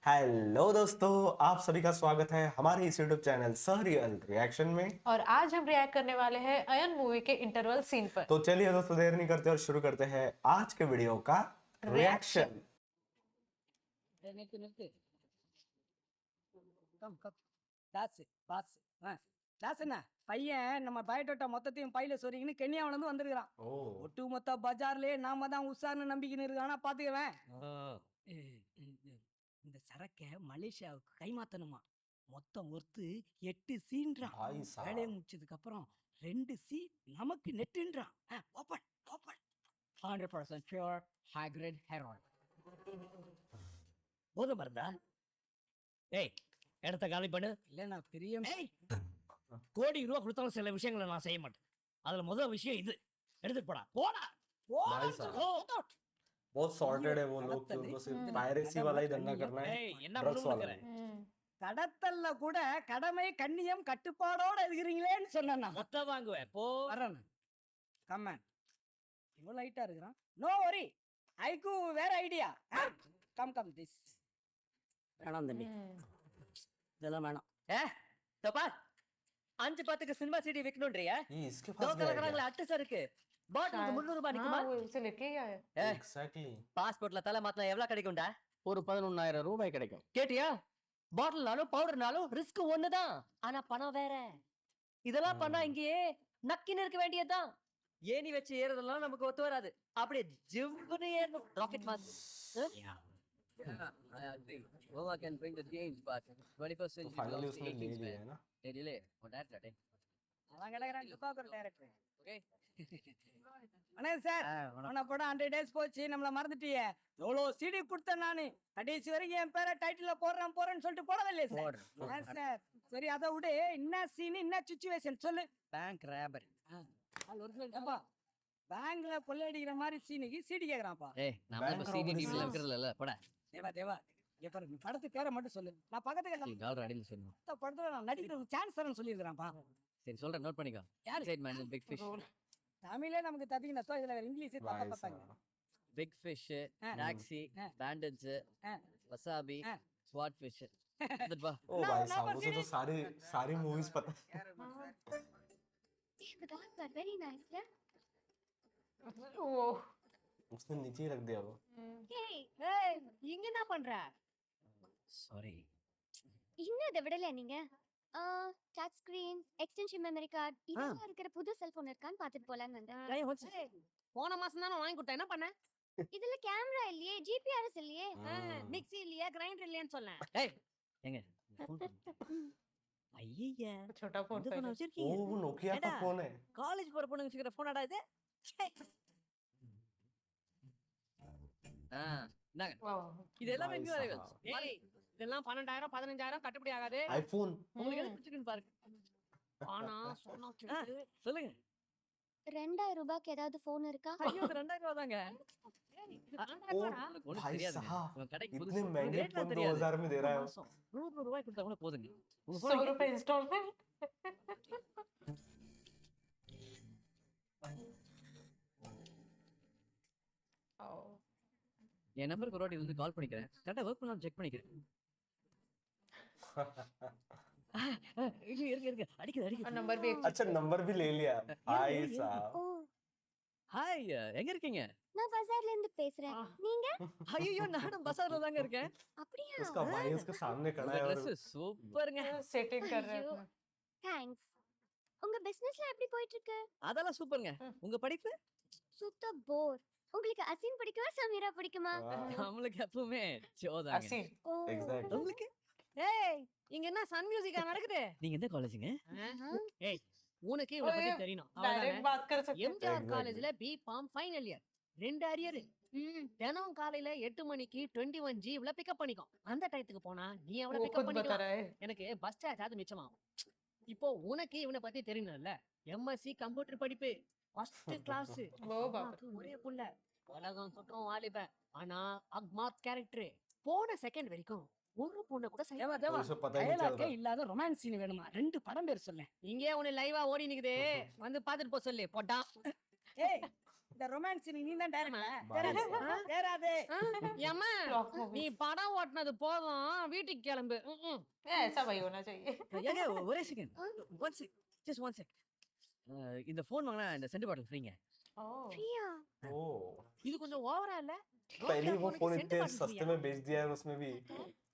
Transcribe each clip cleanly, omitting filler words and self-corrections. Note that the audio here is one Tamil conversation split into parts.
हेलो दोस्तों, आप सभी का स्वागत है हमारे इस यूट्यूब चैनल सरियल रिएक्शन में। और आज हम रिएक्ट करने वाले हैं अयन मूवी के इंटरवल सीन पर। तो चलिए दोस्तों, देर नहीं करते और शुरू करते हैं आज के वीडियो का रिएक्शन। என்ன பையன் நம்ம பயோடேட்டா மொத்தத்தையும் பையில சொருகின்னு கென்யாவில இருந்து வந்திருக்கான். ஓ, ஒட்டு மொத்த பஜார்லயே நாம தான் உஷார்னு நம்பிக்கின்னு இருக்கானா பாத்துக்கவேன். இந்த சரக்க மலேசியாவுக்கு கைமாத்தணுமா. மொத்தம் ஒருத்து 8 சீன்றான். भाई साहब। வேலையை முடிச்சதுக்கு அப்புறம் 2 சீ நமக்கு நெட்டுன்றான். Open open 100% pure high grade heroin. போத மருந்தா? ஏய், இடத்த காலி பண்ணு. இல்ல நான் பெரிய ஏய், கோடி ரூபா கொடுத்தாலும் சில விஷயங்களை நான் செய்ய மாட்டேன். அதுல முதல் விஷயம் இது. எடுத்துட்டு போடா போடா. भाई साहब, बहुत सॉर्टेड है वो लोग कि उनको सिर्फ पायरेसी वाला ही धंधा करना है, ஏய், என்ன ड्रग्स वाला பண்ணுங்கற? नहीं। கடத்தல்ல கூட கடமை கண்ணியம் கட்டுப்பாடோட இருக்கிறீங்களேன்னு சொன்னா மொத்த வாங்குவேன் போ. வரேன் கம்மன் இவ்வளவு லைட்டா இருக்கிறான். நோ வரி ஐக்கு வேற ஐடியா. கம் கம் திஸ் வேணாம் தம்பி, இதெல்லாம் வேணாம். தப்பா 5-10க்கு சினிமா சிடி விக்கணும்ன்றியா? ये इसके दो पास गया கலகலங்கள அட்டு சருக்கு பாட்டிலுக்கு 300 ரூபாய் நிக்குமா? हाँ, वो उसे लेके ही आया। एग्जैक्टली। பாஸ்போர்ட்ல தலை மாத்தினா எவ்வளவு கிடைக்கும்டா? ஒரு 11,000 ரூபாய் கிடைக்கும். கேட்டியா? பாட்டில்னாலும் பவுடர்னாலும் ரிஸ்க் ஒண்ணுதான், ஆனா பணம் வேற. இதெல்லாம் பண்ணா இங்கேயே நக்கின்னு இருக்க வேண்டியதுதான். ஏணி வச்சு ஏறதெல்லாம் நமக்கு ஒத்து வராது. அப்படியே ஜிவ்னு ஏறணும். ராக்கெட் மாதிரி. I agree. Well, I can bring the games, but 21st तो century फाइनली belongs to उसने ले 18th लिया man. है ना। Hey, delay. On that, right? அவன் கிடக்குறான் லுக்காக்குற டைரக்டர். Okay. வணக்கம் சார். உன படம் 100 டேஸ் போச்சு, நம்மள மறந்துட்டியே. எவ்வளவு சிடி கொடுத்தேன் நானு, கடைசி வரைக்கும் என் பேரை டைட்டில்ல போறேன்னு சொல்லிட்டு போடவே இல்லையே சார். சார் சரி, அதை விட என்ன சீன் என்ன சுச்சுவேஷன் சொல்லு. Bank robber. ஏப்பா பேங்க்ல கொள்ளையடிக்கிற மாதிரி சீனுக்கு சிடி கேக்குறான்ப்பா. Hey, நம்ம இப்ப Bank சீனியர் robbery டீம்ல scenes. இருக்கறல போடா. தேவா தேவா இங்க பாரு, நீ படத்து பேரை மட்டும் சொல்லு, நான் பக்கத்துக்கு நீ கால் அடியில சொல்லு. மொத்த படத்துல நான் நடிக்கிறதுக்கு சான்ஸ் தரேன்னு சொல்லியிருக்கிறான்ப்பா. சரி சொல்றேன், நோட் பண்ணிக்கோ. யாரு? Side man, big fish. தமிழே நமக்கு தத்திக்கின இதுல வேற இங்கிலீஷ் தப்பா भाई பார்த்தாங்க. साहब। Big fish, taxi, bandits, wasabi, swat fish. That ba. ओ भाई साहब, उसे तो सारी सारी मूवीज पता है। The dogs are very nice, yeah? वो उसने नीचे ही रख दिया वो। Hey, ஏய் இங்க என்ன பண்ற? Sorry. இன்னும் இதை விடல நீங்க? Touch screen, extension memory card இதெல்லாம் இருக்கிற புது செல்போன் இருக்கான்னு பார்த்துட்டு போலான்னு வந்தேன். போன மாசம் தானே வாங்கி கொடுத்தேன், என்ன பண்ண? இதுல கேமரா இல்லையே, ஜிபிஆர்எஸ் இல்லையே. மிக்ஸி இல்லையா, கிரைண்டர் இல்லையான்னு சொன்னேன். Hey, எங்க? ஐயா. छोटा फोन இந்த போன் ओ வச்சிருக்கீங்க? वो नोकिया का एडा। फोन है। காலேஜ் போற பொண்ணுங்க வச்சுக்கிற போனாடா இது? இந்தாங்க. वाह, இது எல்லாமே भाई நியூ साहब। அரைவல்ஸ். ஏய் இதெல்லாம் 12,000 15,000 கட்டுப்படி ஆகாது. ஐபோன் உங்களுக்கு எது பிடிச்சிருக்குன்னு பாருங்க. ஆனா சொன்னா சொல்லுங்க. 2000 ரூபாய்க்கு ஏதாவது போன் இருக்கா? ஐயோ இது 2000 ரூபாய் தாங்க. ओ உங்களுக்கு ஒண்ணும் भाई தெரியாதுங்க. साहब, உங்க கடைக்கு इतने புதுசு. महंगे ரேட்லாம் फोन தெரியாது. 2000 में दे रहा है वो। 100 ரூபாய் கொடுத்தா கூட போதுங்க. உங்க 100 போன் रुपए इंस्टॉलमेंट। என் நம்பருக்கு ஒரு வாட்டி வந்து கால் பண்ணிக்கிறேன். கரெக்டா வர்க் பண்ணாலும் செக் பண்ணிக்கிறேன். இருக்கு அடிக்குது और அடிக்குது. नंबर भी अच्छा, नंबर भी ले लिया भाई ये- साहब। ஓ, ஹாய், எங்க இருக்கீங்க? நான் பஜார்ல இருந்து பேசுறேன். ஆ. நீங்க? ஐயோ நானும் பசார்ல தாங்க இருக்கேன். அப்படியா? उसका भाई उसके सामने खड़ा உங்க है और Dress சூப்பருங்க. सेटिंग कर रहे ஐயோ. हैं। தேங்க்ஸ். உங்க பிசினஸ்ல எப்படி போயிட்டு இருக்கு? அதெல்லாம் சூப்பருங்க. உங்க படிப்பு? சுத்த போர். உங்களுக்கு அசின் பிடிக்குமா, சமீரா பிடிக்குமா? वाह, நம்மளுக்கு எப்பவுமே ஜோதாங்க. अस्सी। ஓ. एग्जैक्टली। உங்களுக்கு? ஏய் இங்க என்ன சன் மியூசிக்கா நடக்குது? நீங்க எந்த காலேஜுங்க? ஏய் உனக்கு இவள பத்தி தெரியணும். डायरेक्ट बात कर सकते हैं। எம்ஜிஆர் Exactly. காலேஜ்ல பிகாம் ஃபைனல் இயர் 2 அரியர். தினம் காலையில 8 மணிக்கு 21G இவ்வளவு பிக்கப் பண்ணிக்கும். அந்த டயத்துக்கு போனா நீ எவ்வளவு वो பிக்கப் खुद बता பண்ணிக்கலாம். रहा है। எனக்கு பஸ் சார்ஜ் அது மிச்சமாகும். இப்போ உனக்கு இவனை பத்தி தெரியணும்ல. எம்எஸ்சி கம்ப்யூட்டர் படிப்பு, ஃபர்ஸ்ட் கிளாஸ். वो बाप रे। ஒரே புள்ள, உலகம் சுற்றும் வாலிபன். ஆனா அக்மார்க் கேரக்டர். போன செகண்ட் வரைக்கும் ஒரு பொண்ணு கூட तो उसे पता ही नहीं चल रहा। இல்லாத ரொமான்ஸ் சீன் வேணுமா? 2 படம் பேர் சொல்ல. இங்கே உன்னை லைவா ஓடி நிக்குது, வந்து பாத்துட்டு போ சொல்லு போடா. ஏய் இந்த ரொமான்ஸ் நீ தான் டைரக்டர் தேராது ஏம்மா Block நீ movie. படம் ஓட்டுனது போதும் வீட்டுக்கு கிளம்பு ऐसा वही होना चाहिए. ஏங்க ஒரே second one check just one check இந்த ஃபோன் வாங்கினா இந்த சென்ட் பாட்டில் ஃப்ரீங்க ओह. பிரியா ओ இது கொஞ்சம் ஓவரா இல்ல पहले ही वो phone फोन scent इतने bottle सस्ते free में बेच दिया है उसमें भी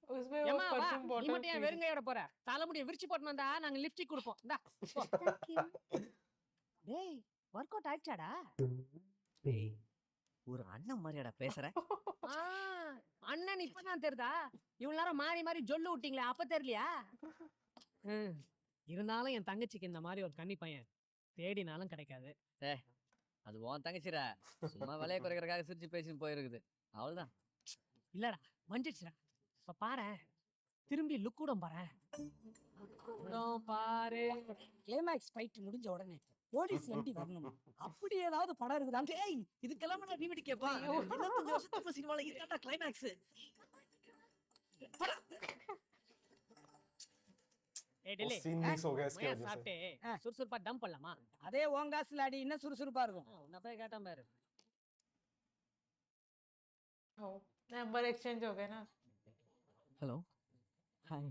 उसमें वो ஏம்மா வா परफ्यूम நீ बॉटल மட்டும் ஏன் வெறுங்கையோட போற தலைமுடியை விரிச்சு போட்டு வந்தா நாங்க லிப்ஸ்டிக் கொடுப்போம் இந்தா போ. தேங்க்யூ டேய் ஒர்க் அவுட் ஆயிடுச்சாடா டேய் ஒரு அண்ணன் மாதிரியாடா பேசுற ஆ, அண்ணன் இப்பதான் தெரியுதா இவ்வளவு நேரம் மாறி மாறி ஜொல்லு விட்டீங்களே அப்ப தெரியலையா ம், இருந்தாலும் என் தங்கச்சிக்கு இந்த மாதிரி ஒரு கன்னி பையன் தேடினாலும் கிடைக்காது அது உன் தங்கச்சிடா சும்மா விலையை குறைக்கிறதுக்காக சிரிச்சு பேசின்னு போயிருக்குது அவ்வளவுதான் இல்லடா மஞ்சிடுச்சுடா இப்ப பாரேன் திரும்பி லுக் கூட பாரேன் பாரு கிளைமேக்ஸ் ஃபைட் முடிஞ்ச உடனே போலீஸ் வண்டி வரணும் அப்படி ஏதாவது படம் இருக்குதா டேய் இதுக்கெல்லாம் நான் ரீமிட் கேப்பா 25 வருஷத்துக்கு சினிமால இதுதான்டா கிளைமேக்ஸ் ஏய் वो டெல்லி सीन मिस हो गया इसकी மையா वजह से சாப்பிட்டே சுறுசுறுப்பா டம்ப் பண்ணலாமா அதே உன் காசுல அடி இன்னும் சுறுசுறுப்பா இருக்கும் உன்னை போய் கேட்டான் பாரு Oh, नंबर एक्सचेंज हो गए ना. ஹலோ ஹாய்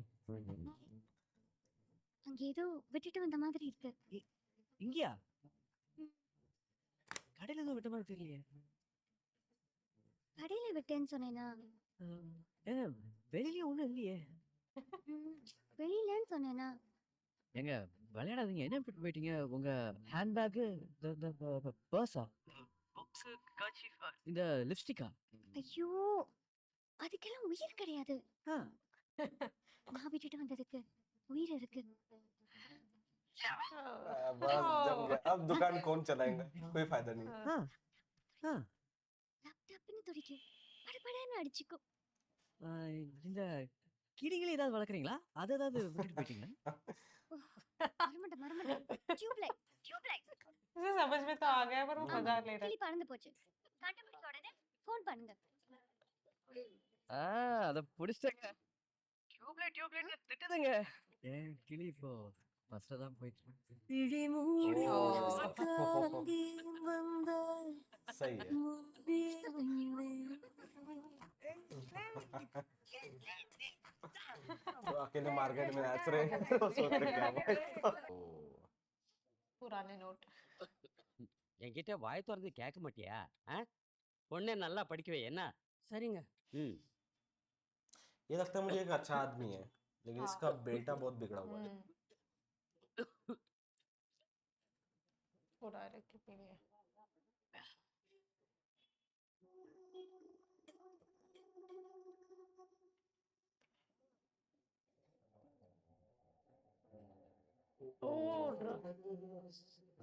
அங்க ஏதோ விட்டுட்டு வந்த மாதிரி இருக்கு இங்கயா கடையில ஏதோ விட்ட மாதிரி தெரியலையே கடையில விட்டேன்னு சொன்னேனா ஏங்க வெளியிலயும் ஒண்ணும் இல்லையே வெளியிலன்னு சொன்னேனா ஏங்க விளையாடாதீங்க என்ன விட்டு போயிட்டீங்க உங்க ஹேண்ட்பேக்கு பர்ஸா இந்த லிப்ஸ்டிக்கா ஐயோ அதுக்கெல்லாம் உயிர் கிடையாது ஆ. நான் விட்டுட்டு வந்ததுக்கு உயிர் இருக்கு बस जम गया अब दुकान कौन चलाएगा कोई फायदा नहीं லேப்டாப்னு துடிக்கும் படபடன்னு அடிச்சுக்கும் இந்த கிளிகளை ஏதாவது வளர்க்குறீங்களா அதை ஏதாவது விட்டுட்டு போயிட்டீங்களா மறமட்ட டியூப்லைட் उसे समझ में तो आ गया पर वो मजाक ले रहा है. கிளி பறந்து போச்சு கண்டுபிடிச்ச உடனே ஃபோன் பண்ணுங்க அதை பிடிச்சிட்டேங்க டியூப்லைட் திட்டுதுங்க ஏன் கிளி இப்போ ஃபர்ஸ்ட் தான் போயிட்டு सही है तो अकेले मार्केट में नाच रहे हैं तो सोच रहे क्या हुआ? पुराने नोट. என்கிட்ட வாய் திறந்து கேட்க மாட்டியா பொண்ணே நல்லா படிக்கவே என்ன சரிங்க ம் ये लगता है मुझे एक अच्छा आदमी है लेकिन हाँ। इसका बेटा बहुत बिगड़ा हुआ है पुराने की पीढ़ी है.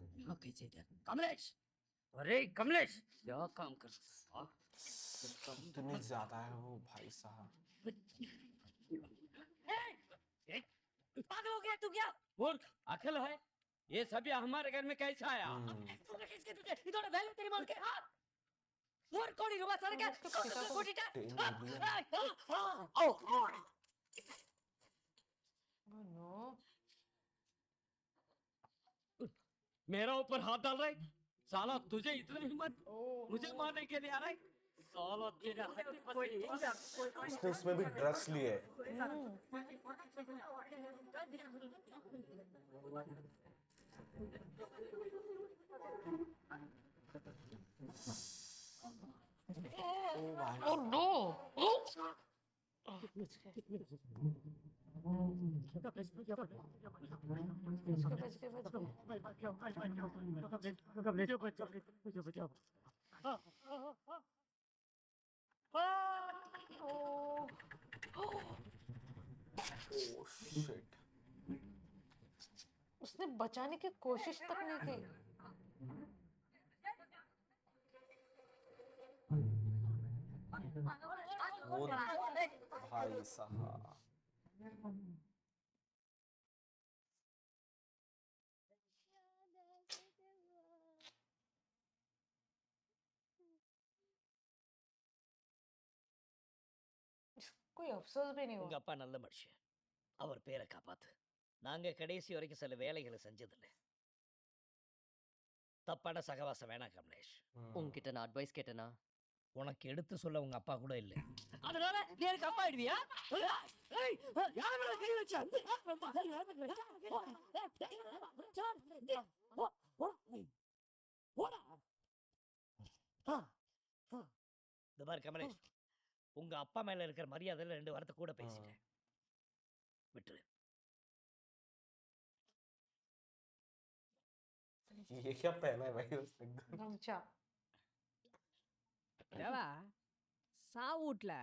कमलेश अरे कमलेश क्या काम कर इतनी ज्यादा है वो भाई साहब पागल हो गया तू क्या मूर्ख अकल है ये सब यहाँ हमारे घर में कैसे आया तूने किसके तुझे इधर वैल्यू तेरी मार के हां मोर कोड़ी रुबा सर क्या कोटीटा ओ Oh no. मेरा ऊपर हाथ डाल रहा है साला तुझे इतना हिम्मत Oh. मुझे मारने के लिए आ रहा है साला तेरा हड्डी पसली उसने उसमें भी ड्रग्स लिए है ओ भाई Oh no. ओ शिट उसने बचाने की कोशिश तक नहीं की. वो भाई साहब कोई अफसोस भी नहीं உங்க हुआ. அப்பா நல்ல மனுஷன் அவர் பேரை காப்பாத்து நாங்க கடைசி வரைக்கும் சில வேலைகளை செஞ்சதில்ல தப்பான சகவாசம் வேணாம் கமலேஷ். உங்ககிட்ட நான் அட்வைஸ் கேட்டேனா? உனக்கு எடுத்து சொல்ல உங்க அப்பா கூட இல்லை. அதனால நீ எனக்கு அப்பா ஆயிடுவியா? ஏய், யார் மேல கை வச்சா? இந்த மாதிரி கமலேஷ், உங்க அப்பா மேல இருக்கிற மரியாதையில 2 வாரத்தை கூட பேசிட்டேன். விட்டுரு. ये क्या पहना है भाई उसने? गमछा। தேவா சாவூட்ல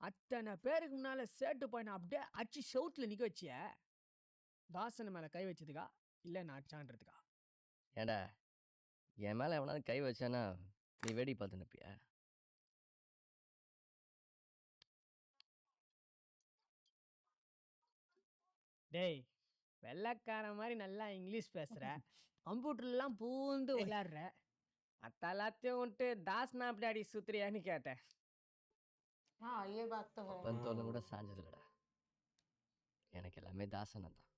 அத்தனை பேருக்கு முன்னால சேட்டு பையனை அப்படியே அச்சு செவுத்துல நிக்க வச்சிய, தாசன் மேல கை வச்சதுக்கா இல்ல நான் அச்சான்றதுக்கா? ஏண்டா என் மேல எவனாவது கை வச்சானா நீ வேடி பார்த்து நிப்பியா? டேய், வெள்ளைக்காரன் மாதிரி நல்லா இங்கிலீஷ் பேசுற, கம்ப்யூட்டர்லாம் பூந்து விளையாடுற, அத்தலாத்தையும் விட்டு தாஸ்னா அப்படி அடி சுத்துறியான்னு கேட்டேன். हाँ ये बात तो है। பந்தோன்னு கூட சாஞ்சதில்லடா. எனக்கு எல்லாமே தாசனம் தான்.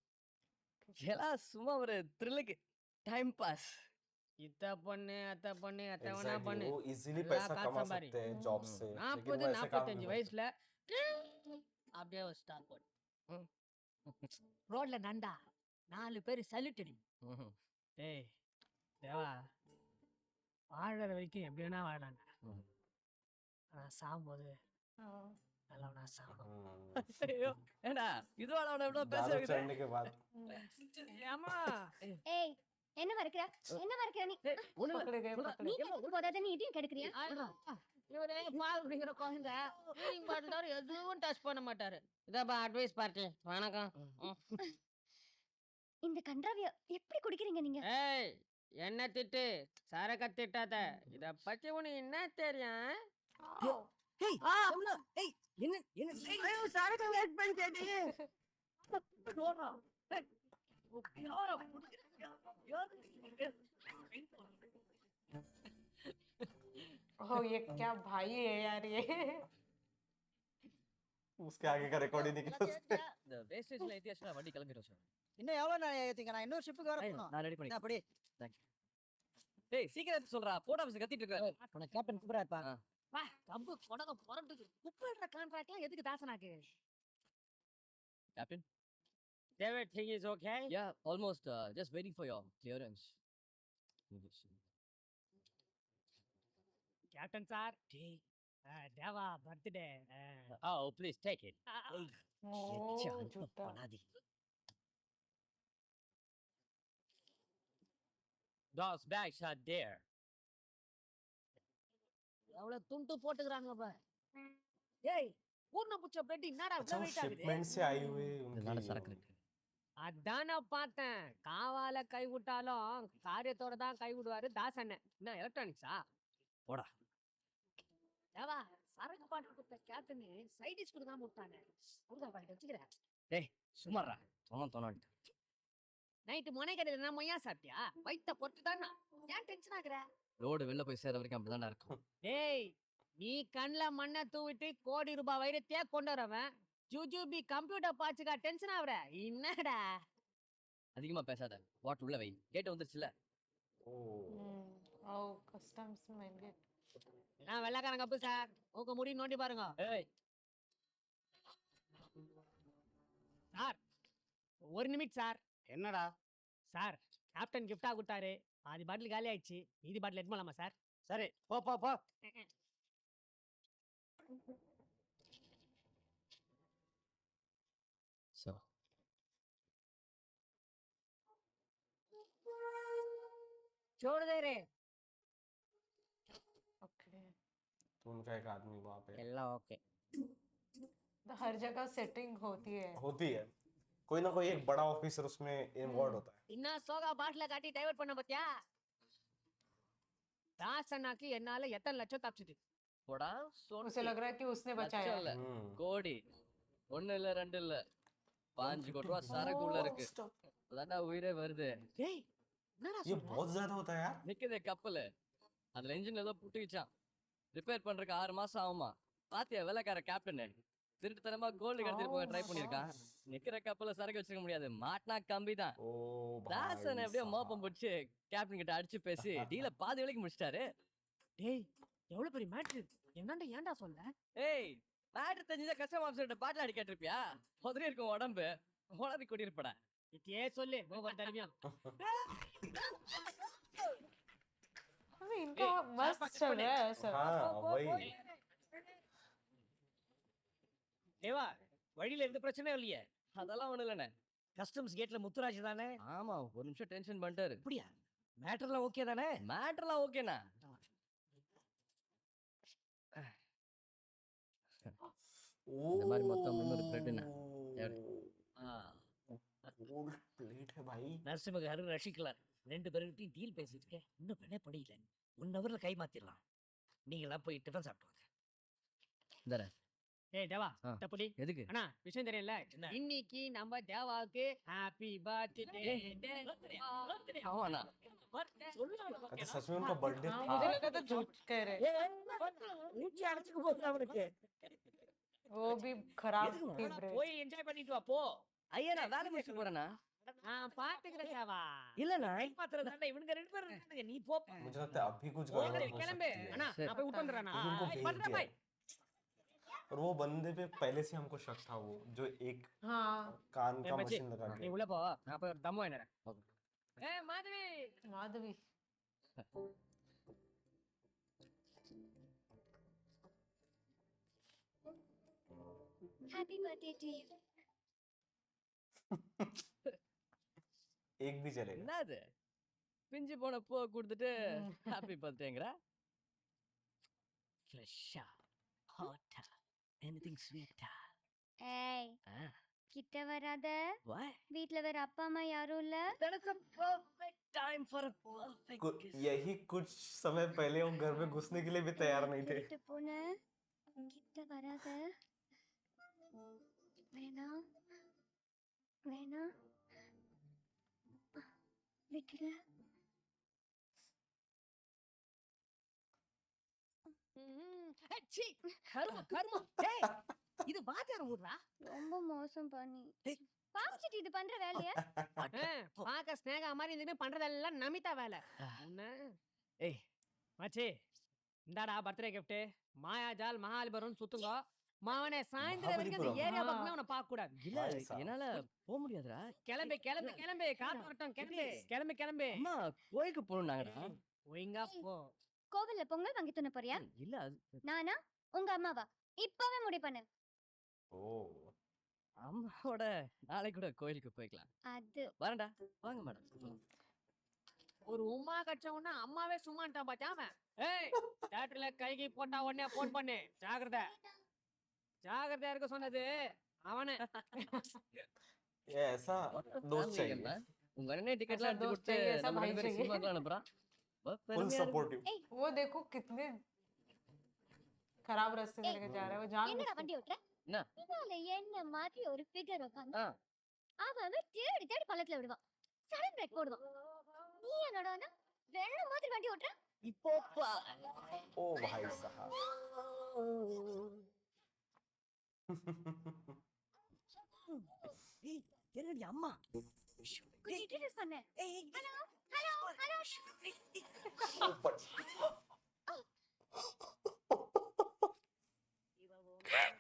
எல்லாம் சும்மா ஒரு த்ரில்லுக்கு டைம் பாஸ். இத்த பண்ணு அத்த பண்ணு அத்த வேணா Exactly, பண்ணு, वो इजीली நல்லா पैसा காசு कमा சம்பாரி. सकते हैं जॉब से, लेकिन 40 वो ऐसे काम 45 नहीं வயசுல அப்படியே ஒரு ஸ்டார் போடு. ரோட்ல நண்டா 4 பேர் சல்யூட் அடி. ம்ஹும். டேய் தேவா, வாழற வரைக்கும் எப்படி வேணா வாழாங்க, ம். ஆனா சாகும்போது हाँ। நல்லவனா சாகணும். ஐயோ, ஏண்டா இதுவாடா அவனை எவ்வளோ பேச दारू வைக்குது? चढ़ने के बाद ஏமா ஏய் என்ன மறக்கிற நீ? पकड़े गए पकड़े நீ கெடுக்க போதாத நீ இதையும் கெடுக்கிறியா? இவரே பால் குடிக்கிற குழந்தை ஈவினிங் பாட்டில் தவிர எதுவும் டச் பண்ண மாட்டாரு. இதாப்பா அட்வைஸ் பார்ட்டி, வணக்கம். இந்த கன்றாவிய எப்படி குடிக்கிறீங்க நீங்க? ஏய், என்ன திட்டு சரக்க திட்டாத, இத பத்தி உனக்கு என்ன தெரியும்? ஏய், கமலா, ஏய், என்ன சரக்கு வேட் பண்ணிட்டே. ओह ये क्या भाई है यार ये। उसके आगे का रिकॉर्ड ही नहीं किया उसने। இந்த வேஸ்டேஜ்ல ஏத்தியாச்சுனா வண்டி கிளம்பிடும் சார். இன்னும் எவ்வளவு நாள் ஏத்திங்க? நான் இன்னொரு ஷிப்புக்கு வர போகணும். நான் ரெடி பண்ணி. அப்படி ஏய் சீக்கிரம் எடுத்து சொல்றா, போட் ஆபீஸ் கத்திட்டு இருக்காரு. உனக்கு கேப்டன் கூப்பிடா இருப்பா. வா, கம்பு கொடக புரண்டுது. குப்பைன்ற கான்ட்ராக்ட்லாம் எதுக்கு தாசனாக்கு? Captain. Everything is okay? Yeah, almost just waiting for your clearance. Captain sir, Deva birthday. Oh, please take it. ओह झूठा। Those bags are there. அவ்வளவு துண்டு போட்டுக்கறாங்க பா. ஏய், பூர்ண புச்ச பெட்டி என்னடா अच्छा இவ்வளவு वो வெயிட் ஆகுது? शिपमेंट से आई हुई இதனால उनकी சரக்கு இருக்கு. அதான பார்த்தேன், காவால கை விட்டாலும் காரியத்தோட தான் கை விடுவாரு தாசன். என்ன எலக்ட்ரானிக்ஸா? போடா. தேவா, சரக்கு பாட்டு கொடுத்த கேப்டன் சைட் டிஷ் கொடுக்காம விட்டானே. கொடுக்க பாக்கெட் வச்சுக்கிறேன். டேய் சும்மாடா. தோணான்ட்டு. நைட்டு மொனை கடையில நான் மொய்யா சாப்பிட்டியா? வயித்த பொறுத்து தானா? ஏன் டென்ஷன் ஆகுற? ரோடு வெளில போய் சேர வரைக்கும் அப்படிதான்டா இருக்கும். டேய், நீ கண்ணுல மண்ணை தூவிட்டு கோடி ரூபாய் வைரத்தையே கொண்டு வரவன் ஜூஜூபி கம்ப்யூட்டர் பாச்சுக்கா டென்ஷன் ஆகுற? என்னடா அதிகமா பேசாத. வாட் உள்ள வை. கேட் வந்துருச்சுல. ओह कस्टम्स मेन गेट। நான் வெள்ளக்காரன் கப்பு சார், உங்க முடி நோண்டி பாருங்க. ஏய் சார், ஒரு நிமிட் சார். என்னடா? சார், கேப்டன் கிஃப்டா கொடுத்தாரு, பாதி பாட்டில் காலி ஆயிடுச்சு, மீதி பாட்டில் எடுத்து போலாமா சார்? சரி போ போ போ. So छोड़ दे रे। ओके। तो उनका एक आदमी वहां पे எல்லாம் ஓகே. तो हर जगह सेटिंग होती है। कोई ना कोई एक बड़ा ऑफिसर उसमें इन्वॉल्व होता है। இன்னும் சோகா பாட்டில காட்டி டைவர்ட் பண்ண பாத்தியா? தாசனாக்கு என்னால எத்தனை லட்சம் தப்பிச்சுது? போடா उसे लग रहा है कि उसने बचाया। லட்சம் இல்ல, கோடி. 1 இல்ல 2 இல்ல 5 கோடி ரூபா சரக்கு உள்ள இருக்கு. அதான்டா உயிரே வருது. டேய், என்னடா ये சொல்ற? बहुत ज्यादा होता है यार। நிக்குதே கப்பல், அதுல என்ஜின் ஏதோ புட்டுக்கிச்சான். ரிப்பேர் பண்றதுக்கு 6 மாசம் ஆகுமா? பாத்தியா வெள்ளக்கார கேப்டன் திருட்டுத்தனமா கோல்டு கடத்திட்டு போக ட்ரை பண்ணிருக்கான். நிக்கிற கப்பல சரக்கு வச்சிருக்க முடியாது, மாட்டினா கம்பி தான். ओ தாசன் भाई எப்படியோ மோப்பம் साहब பிடிச்சு கேப்டன் கிட்ட அடிச்சு பேசி டீல பாதி வேலைக்கு முடிச்சிட்டாரு. டேய் எவ்வளவு பெரிய மேட்ரு என்னண்டா ஏன்டா சொல்ல ஏய், மேட்ரு தெரிஞ்சா கஸ்டம் ஆஃபீஸர்கிட்ட பாட்டில் அடி கேட்டிருப்பியா? உதறி இருக்கும் உடம்பு உளறி கொட்டிருப்படா. இதையே சொல்லு மூவர் தனிமையா अभी इनका मस्त चल रहा है सब हाँ वही தேவா வழியில எந்த பிரச்சனையும் இல்லையே? அதெல்லாம் ஒண்ணு இல்லண்ணே. கஸ்டம்ஸ் கேட்ல முத்துராஜ் தானே? ஆமா, ஒரு நிமிஷம் டென்ஷன் பண்ணிட்டாரு. அப்படியா? மேட்டர்லாம் ஓகே தானே? மேட்டர்லாம் ஓகேண்ணா. இந்த மாதிரி மொத்தம் 300 பிளேட்டுண்ணா. गोल्ड प्लेट है भाई நரசிம்மகாரு ரசிக்கலாம் 2 பேருக்கிட்டையும் டீல் பேசிட்டு இருக்கேன். இன்னும் பண்ண படியல. 1 ஹவர்ல கை மாத்திரலாம். நீங்களாம் போய் டிஃபன் சாப்பிட்டு வாங்க. இந்தாரே. ஏய் தேவா ஆ. தப்புடி எதுக்கு? அண்ணா விஷயம் தெரியல என்ன? இன்னைக்கு நம்ம தேவாவுக்கு ஹாப்பி பர்த்டே ஆமாண்ணா. अच्छा सच में उनका बर्थडे हाँ था मुझे लगा था झूठ कह रहे மூச்சு அடைச்சுக்கு போகுது அவனுக்கு. वो भी खराब எதுக்கு थी வேணா? ब्रेड போய் என்ஜாய் பண்ணிட்டு வா போ. ஐயா, நான் வேலை முடிச்சு போறேண்ணா. நான் பாத்துக்கிறேன் தேவா இல்லண்ணா. கை மாத்திரம் தானே இவனுங்க 2 பேரும் இருக்கானுங்க. நீ போ. मुझे लगता है अभी कुछ ஓ, गड़बड़ हो கிளம்பு सकती है அண்ணா சரி. நான் போய் விட்டு வந்துடுறேன் तो उनको भेज பண்றேன் दिया பாய் और वो बंदे पे पहले से हमको शक था वो जो एक हाँ कान का ए, बच्चे, मशीन लगा நீ के உள்ள போ நான் போய் ஒரு தம்மு வாங்கினேன் ஏய் Madhavi Madhavi Happy birthday to you. एक भी चलेगा என்னது பிஞ்சு போன பூ கொடுத்துட்டு ஹாப்பி பர்த்டேங்கற? ஃப்ரெஷ்ஷா ஹாட்டா எனிதிங் ஸ்வீட்டா. ஏய் கிட்ட வராத. Why? வீட்ல வேற அப்பா அம்மா யாரும் இல்ல. That is a perfect time for a perfect kiss. यही कुछ समय पहले वो घर में घुसने के लिए भी तैयार नहीं थे கிட்ட போன கிட்ட வராத. வேணாம் வேணாம் விட்டுல. சீ கரும கரும டேய் இது வாத்தியார் ஊர்ரா ரொம்ப மோசம் பண்ணி பாவச்சிட்டு இது பண்ற வேலைய. பாக்க ஸ்னேகா மாதிரி இதுமே பண்றதெல்லாம் நமிதா வேலை உன்ன ஏய், மச்சி இந்தாடா பர்த்டே கிஃப்ட் மாயாஜால் மகாலிபுரம் சுத்துங்க மாவனே சாயந்தரம் வரைக்கும் அந்த மகாபலிபுரம். ஏரியா பக்கமே உன்னை பார்க்க கூடாது இல்ல Hi, sir. என்னால போக முடியாதுடா. கிளம்பு கிளம்பு கிளம்பு காத்து வரட்டும் கிளம்பு கிளம்பு கிளம்பு அம்மா கோயிலுக்கு போகணும்னாங்கடா. ஒழுங்கா போ கோவில்ல பொங்கல் வாங்கி துண்ண போறியா? இல்ல அது நானா உங்க அம்மாவா? இப்பவே முடிவு பண்ணு. ओ அம்மாவோட நாளைக்கு கூட கோயிலுக்கு போய்க்கலாம். அது வரேன்டா. வாங்க மேடம். ஒரு உமா கட்ச உடனே அம்மாவே சும்மான்ட்டான் பாத்தியாம. ஏய் தியேட்டர்ல கைகி போட்டா உடனே போன் பண்ணு ஜாகிரதை ஜாகிரதையா இருக்க சொன்னது அவனே. ये ऐसा दोस्त चाहिए உங்க அண்ணனே டிக்கெட்லாம் ऐसा எடுத்து दोस्त கொடுத்து चाहिए, ऐसा நம்ம भाई ரெண்டு பேரும் चाहिए। சினிமாக்கு அனுப்புறான். फुल सपोर्टिव वो देखो कितने खराब रास्ते से लेके जा रहा है वो जान என்னடா வண்டி ஓட்டுற? என்ன? பின்னால என்ன மாதிரி ஒரு ஃபிகர் உட்கார்ந்து ஆ. அவன் தேடி தேடி பள்ளத்துல விடுவான். சடன் பிரேக் போடுவான். நீ என்னடானா வெள்ள மாதிரி வண்டி ஓட்டுற? இப்போ ओ भाई साहब ஏய், என்னடி அம்மா? கொஞ்சம் இன்ட்ரோடியூஸ் பண்ணு. Hello hello hello.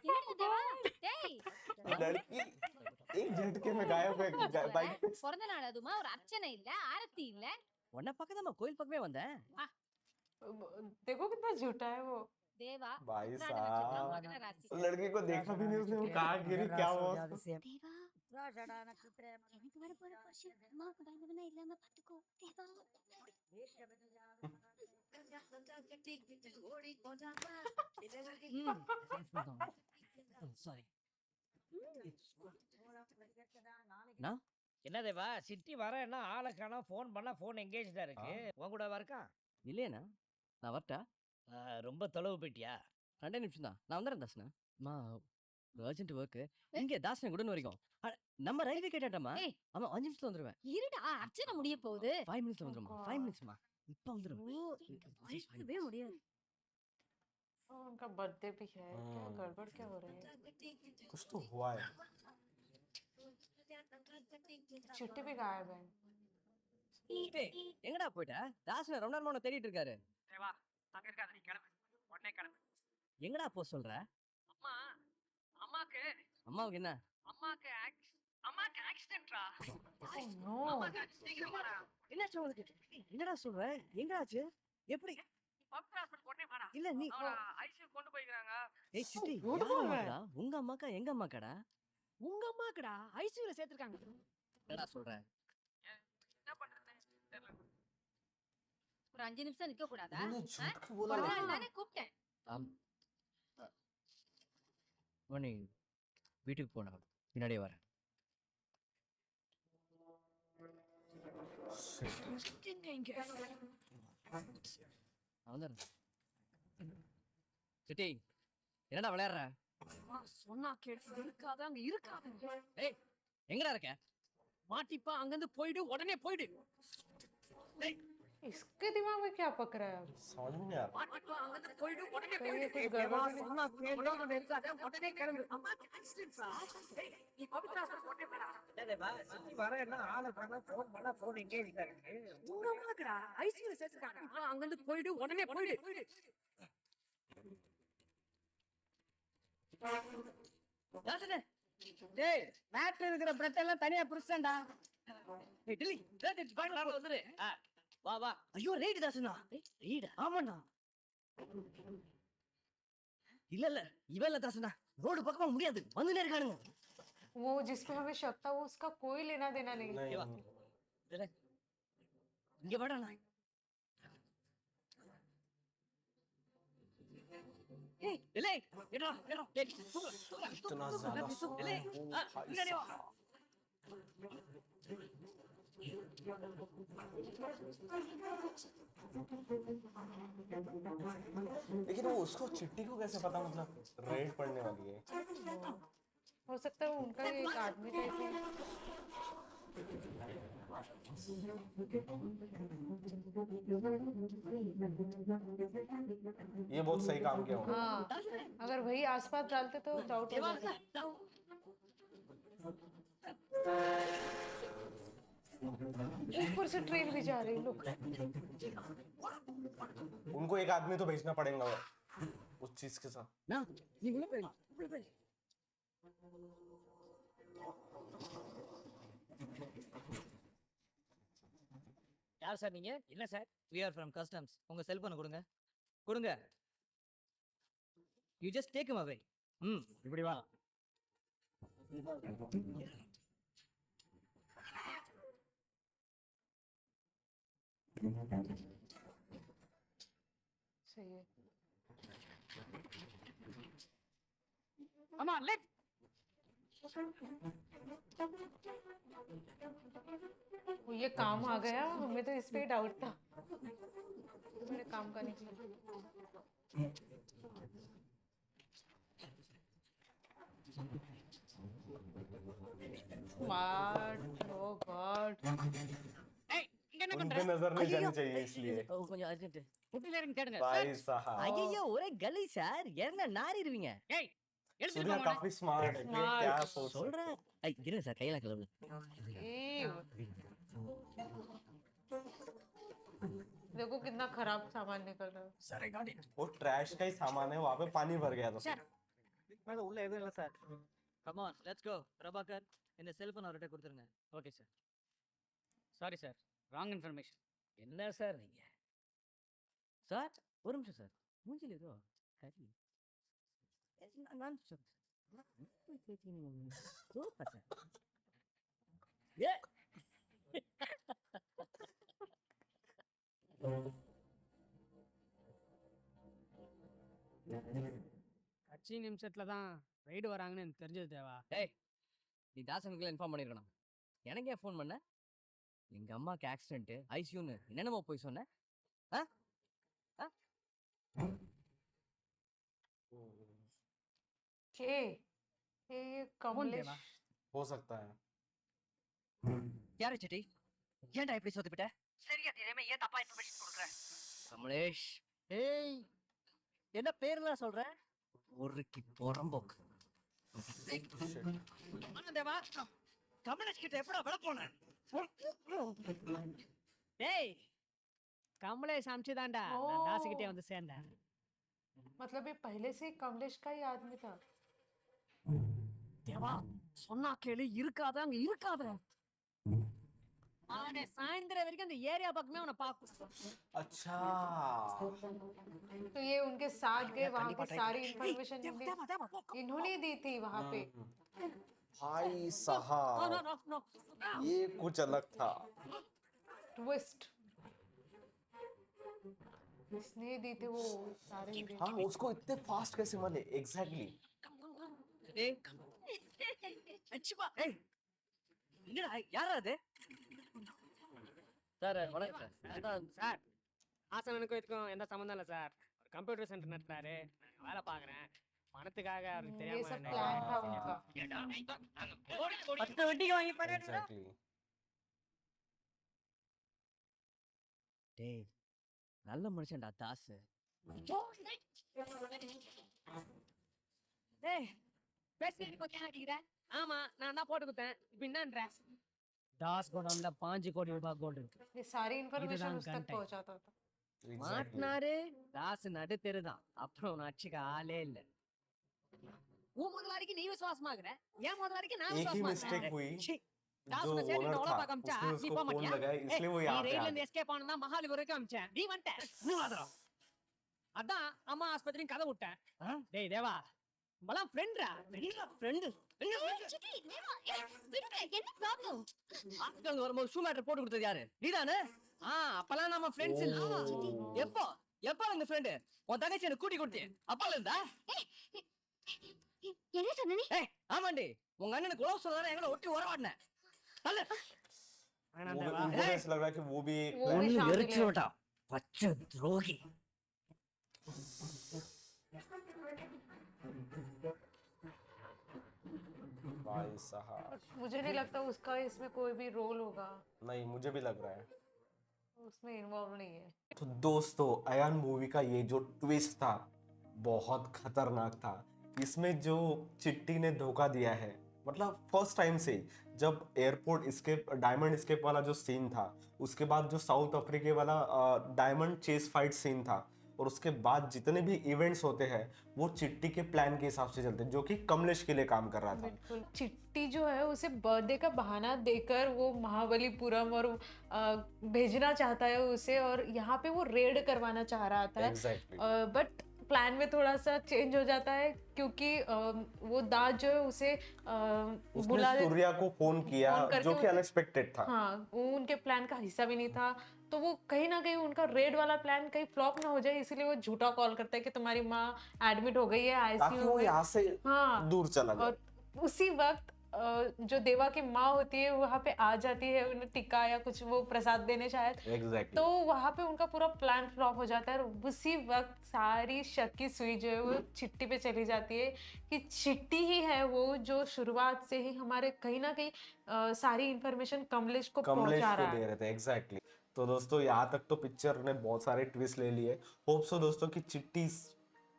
என்னடா தேவா? டேய் लड़की एक झटके में गायब है बाइक पे பிறந்த நாள் அதுமா ஒரு அர்ச்சனை இல்ல ஆரத்தி இல்ல. உன்னை பக்கத்தாம கோயில் பக்கமே வந்தேன். देखो कितना झूठा है वो தேவா भाई உத்திராட நட்சத்திரம், साहब மகர ராசி. लड़की को देखा भी नहीं उसने वो कहाँ गिरी क्या हुआ उसको? தேவா எனக்கு வர போற புருஷன் அம்மாவுக்கு பயந்தவனா இல்லாம பாத்துக்கோ தேவா. சாரி. என்ன தேவா சிட்டி வரேன்னா ஆளை காணோம். ஃபோன் பண்ணா ஃபோன் எங்கேஜ்டா இருக்கு. உன் கூட இருக்கான்? இல்லையண்ணா, நான் வரட்டா? ரொம்ப தொலைவு போயிட்டியா? 2 நிமிஷம் தான், நான் வந்துடுறேன் தாஸ்னா. அம்மா அர்ஜென்ட் ஒர்க் இங்க தாஸ்னா கூட வரைக்கும். நம்ம ரயில்வே கேட்டாட்டமா? ஏய். ஆமா 5 நிமிஷத்துல வந்துருவேன். இருடா அர்ச்சனை முடிய போகுது. 5 மினிட்ஸ்ல வந்துருமா? 5 மினிட்ஸ்மா. இப்ப வந்துரும். முடியாது. उनका बर्थडे भी है, क्या हम्म। गड़बड़ क्या हो रही है? कुछ तो हुआ है। चिट्टी भी गायब है। டேய், எங்கடா போயிட்ட? தாசன ரொம்ப நேரமா உன்னை தேடிட்டு இருக்காரு. வா அங்க இருக்காத நீ கிளம்பு உடனே கிளம்பு எங்கடா போ சொல்ற? அம்மா அம்மாக்கு அம்மாவுக்கு என்ன? அம்மாக்கு ஆக்சிடென்ட்ரா Oh no! சீக்கிரம் வாடா என்னாச்சு உங்களுக்கு? என்னடா சொல்ற? எங்கடாச்சு? எப்படி? பப்ஸ் ஹாஸ்பிடல் உடனே வாடா இல்ல நீ ஐசியூ கொண்டு போய்க்கறாங்க ஏய் சிட்டி, விடுமா யார் அவன்? அம்மாடா? உங்க அம்மாக்கா எங்க அம்மாக்காடா? உங்க அம்மாக்குடா ஐசியூல சேர்த்திருக்காங்க என்னடா சொல்ற? என்ன பண்றது தெரியல ஒரு 5 நிமிஷம் நிக்க கூடாதா? तूने झूठ क्यों बोला? நானே கூப்பிட்டேன். நீ வீட்டுக்கு போனா பின்னாடியே வரேன். சிட்டி, என்னடா விளையாடுற? சொன்னா கேட்டு இருக்காத அங்க இருக்காத ஏய், எங்கடா இருக்க? மாட்டிப்பா அங்கிருந்து போயிடு உடனே போயிடு इसके दिमाग में क्या पक रहा है अब? समझ में नहीं आ रहा। மாட்டிப்பா அங்கிருந்து போயிடு உடனே कहीं ये போயிடு कुछ गड़बड़ तो नहीं? சொன்னா கேட்டு இருக்காத உடனே கிளம்பு அம்மாக்கு ஆக்சிடென்ட்ரா நீ பவித்ரா ஹாஸ்பிடல் உடனே போடா உங்க அம்மாக்குடா ஐசியூல சேர்த்திருக்காங்க அங்கிருந்து போயிடு உடனே போயிடு தாசனே, டேய் மேட்ல இருக்கிற பிரெட் எல்லாம் தனியா புடிச்சேன்டா. ஏய் டில்லி, வந்துரு. வா வா. ஐயோ ரைட் தாசனா. ரைடா? ஆமாண்ணா. இல்ல இவல்ல தாசனா. ரோடு பக்கமா முடியாது. வந்துனே இருக்கானுங்க. वो जिसमें हमें शक था वो उसका कोई लेना देना नहीं। नहीं, இங்க வாடா நான். ஏய் டிலே, ஏடா டேய். इतना ज्यादा டிலே. பின்னாடி வா. लेकिन वो उसको चिट्टी को कैसे पता, मतलब रेड पड़ने वाली है? हो सकता है वो उनका ही एक आदमी टाइप है। ये बहुत सही काम किया उन्होंने। हाँ, अगर वही आसपास डालते तो डाउट हो जाता। ऊपर से ट्रेन भी जा रही लोग। उनको एक आदमी तो भेजना पड़ेगा उस चीज के साथ। நான் நீ உள்ள போய். யார் சார் நீங்க என்ன sir We are from customs. உங்க செல்போனை கொடுங்க. கொடுங்க. You just take him away. இப்படி வா सही है। அம்மா லெஃப்ட் वो ये काम आ गया, हमें तो इस पे डाउट था। मेरे काम का निकला। What? Oh God. ஏய் இங்க என்ன उन பண்ற पे नजर नहीं जानी चाहिए इसलिए। கொஞ்சம் அர்ஜென்ட். குட்டில இருந்து தேடுங்க भाई साहब, ஐயோ ஒரே கலி சார். என்ன நாறிடுவீங்க? ஏய் எடுத்துட்டு सूर्या போங்க काफी स्मार्ट है। ये Smart. क्या सोच रहा சொல்றேன். இருங்க சார் கையில கழுவு. Ew. देखो कितना खराब सामान निकल रहा है। है? वो ट्रैश का ही सामान है, वहाँ पे पानी भर गया था। சார் உள்ள எதுவும் இல்ல sir. Come on let's go. Prabhakar இந்த செல்போன் அவர்கிட்ட கொடுத்துருங்க. Okay sir sorry sir wrong information என்ன சார் நீங்க சார் ஒரு நிமிஷம் சார். மூஞ்சில ஏதோ கறி. நான் சார். Super sir. ஏ கட்சி நிமிஷத்துல தான் ரைடு வராங்கன்னு எனக்கு தெரிஞ்சது தேவா டேய், நீ தாசனுக்குள்ள இன்ஃபார்ம் பண்ணிருக்கணும். எனக்கு ஏன் ஃபோன் பண்ண? எங்க அம்மாக்கு ஆக்சிடென்ட் ஐசியூன்னு என்னென்னமோ போய் சொன்ன? के ये कमलेश देवा? हो सकता है। யாரு சிட்டி? ஏன்டா இப்படி சொத்துப்பிட்ட? சரியா தெரியாம ஏன் தப்பா இன்ஃபர்மேஷன் கொடுக்குறேன் கமலேஷ். ஏய் என்ன பேர்லாம் சொல்ற? ஊருக்கு புறம்போக்கு. தேவா கமலேஷ் கிட்ட எப்படா விட போன? டேய் கமலேஷ் அமிச்சுதான்டா நான் தாசுகிட்டே வந்து சேர்ந்தேன். मतलब ये पहले से ही कमलेश का ही आदमी था। தேவா சொன்னா கேளு, இருக்காத அங்க இருக்காத. அவனே சாயந்தரம் வரைக்கும் அந்த ஏரியா பக்கமே அவனை பாக்கும். अच्छा तो ये उनके साथ गए, वहां की सारी इंफॉर्मेशन इन्होंने दी थी वहां पे। भाई साहब ये कुछ अलग था। ट्विस्ट इसने दी थी वो सारे हाँ उसको इतने फास्ट कैसे मिले एग्जैक्टली டேய் அச்சுப்பா ஏய் என்னடா யாரா அது? சார் வணக்கம் சார். சார் ஆசனனுக்கும் இதுக்கும் எந்த சம்மந்தம் இல்லை சார். ஒரு கம்ப்யூட்டர் சென்டர் நடத்துறாரு, நான் வேலை பார்க்குறேன். பணத்துக்காக அவருக்கு ये सब தெரியாம प्लान था उनका। 10 வட்டிக்கு வாங்கி பாரு. एग्जैक्टली டேய் நல்ல மனுஷன்டா தாஸ். டேய் பேசிட்டு கொஞ்சம் அடிக்கிற. ஆமா நான் தான் போட்டு கொடுத்தேன். இப்போ என்னன்ற? தாஸ் கோடவுன்ல 5 கோடி ரூபாய் கோல்டு இருக்கு. ये सारी इंफॉर्मेशन இதுதான் उस तक content. पहुंचाता था। மாட்டினாரு. தாஸ் நடு தெருதான். அப்புறம் நச்சுக்க ஆளே இல்ல. உன் முதலாளிக்கு நீ விசுவாசமாகற, என் முதலாளிக்கு நான் एक ही விசுவாசமாகறேன். मिस्टेक हुई ச்சீ, தாஸ் जो உன்னை சேட்டு ओनर டோலா था பார்க்க அமிச்சா, उसने நீ उसको போக फोन மாட்டியா? लगाया इसलिए वो நீ यहाँ पे ரயில்ல आ இருந்து गया எஸ்கேப் ஆனதா மகாலிபுரம் வரைக்கும் அமிச்சேன். நீ வந்துட்ட. அதான் அம்மா ஆஸ்பத்திரியும் கதை விட்டேன். டேய் தேவா நம்மளாம் ஃப்ரெண்ட்ரா. ஃப்ரெண்டு சித்தி தேவா விடுங்க, என்ன ப்ராப்ளம்? ஹாஸ்பிட்டல் வரும்போது ஷூ மேட்டர் போட்டு கொடுத்தது யாரு? நீதானே? அப்பெல்லாம் நம்ம ஃப்ரெண்ட்ஸ் இல்ல. எப்போ எப்போ இந்த ஃப்ரெண்டு உன் தங்கச்சி எனக்கு கூட்டி கொடுத்து அப்பால இருந்தா? என்ன சொன்ன நீ? ஏய் ஆமாண்டி உங்க அண்ணனுக்கு உழவு சொல்றதா எங்களை ஒட்டி உறவாடினேன். அல்ல வேணாம் वो தேவா. उनको भी ऐसा लग रहा है कि वो भी एक वो भी ஒன்னு शामिल है। எரிச்சுடா பச்சை துரோகி. भाई साहब मुझे नहीं लगता उसका इसमें कोई भी रोल होगा, नहीं मुझे भी लग रहा है। उसमें इन्वॉल्व नहीं है। तो दोस्तों अयान मूवी का ये जो ट्विस्ट था बहुत खतरनाक था। इसमें जो चिट्टी ने धोखा दिया है मतलब फर्स्ट टाइम से ही जब एयरपोर्ट स्केप डायमंड स्केप वाला जो सीन था उसके बाद जो साउथ अफ्रीका वाला डायमंड चेस फाइट सीन था और उसके बाद जितने भी इवेंट्स होते हैं वो चिट्टी के प्लान के हिसाब से चलते हैं जो कि कमलेश के लिए काम कर रहा था। बिल्कुल चिट्टी जो है उसे बर्थडे का बहाना देकर वो महाबलीपुरम और भेजना चाहता है उसे, और यहाँ पे वो रेड करवाना चाह रहा था। एग्जैक्टली बट प्लान में थोड़ा सा चेंज हो जाता है क्योंकि वो दाद जो है उसे बुला उसने सूर्या को फोन किया फोन करके जो कि अनएक्सपेक्टेड था। हाँ वो उनके प्लान का हिस्सा भी नहीं था, तो वो कहीं ना कहीं उनका रेड वाला प्लान कहीं फ्लॉप ना हो जाए इसलिए वो झूठा कॉल करता है कि तुम्हारी माँ एडमिट हो गई है ताकि आईसीयू वो में। यहाँ से हाँ दूर चला जाए। और उसी वक्त जो देवा की माँ होती है वहाँ पे आ जाती है, उन्हें टिक्का या कुछ वो प्रसाद देने शायद, एग्जैक्टली तो वहाँ पे उनका पूरा प्लान फ्लॉप हो जाता है। और उसी वक्त सारी शक की सुई जो है वो चिट्टी पे चली जाती है कि चिट्टी ही है वो जो शुरुआत से ही हमारे कहीं ना कहीं सारी इंफॉर्मेशन कमलेश को कमलेश पहुंचा को रहा दे है। रहे थे एग्जैक्टली। तो दोस्तों यहाँ तक तो पिक्चर ने बहुत सारे ट्विस्ट ले लिए। होप सो दोस्तों कि चिट्टी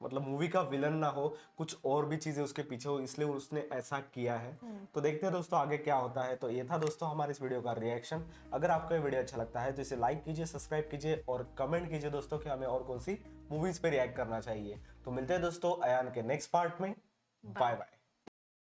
मतलब मूवी का विलन ना हो, कुछ और भी चीजें उसके पीछे हो इसलिए उसने ऐसा किया है। तो देखते हैं दोस्तों आगे क्या होता है। तो ये था दोस्तों हमारे इस वीडियो का रिएक्शन। अगर आपको ये वीडियो अच्छा लगता है तो इसे लाइक कीजिए, सब्सक्राइब कीजिए और कमेंट कीजिए दोस्तों कि हमें और कौन सी मूवीज पे रिएक्ट करना चाहिए। तो मिलते हैं दोस्तों अयान के नेक्स्ट पार्ट में। Bye bye.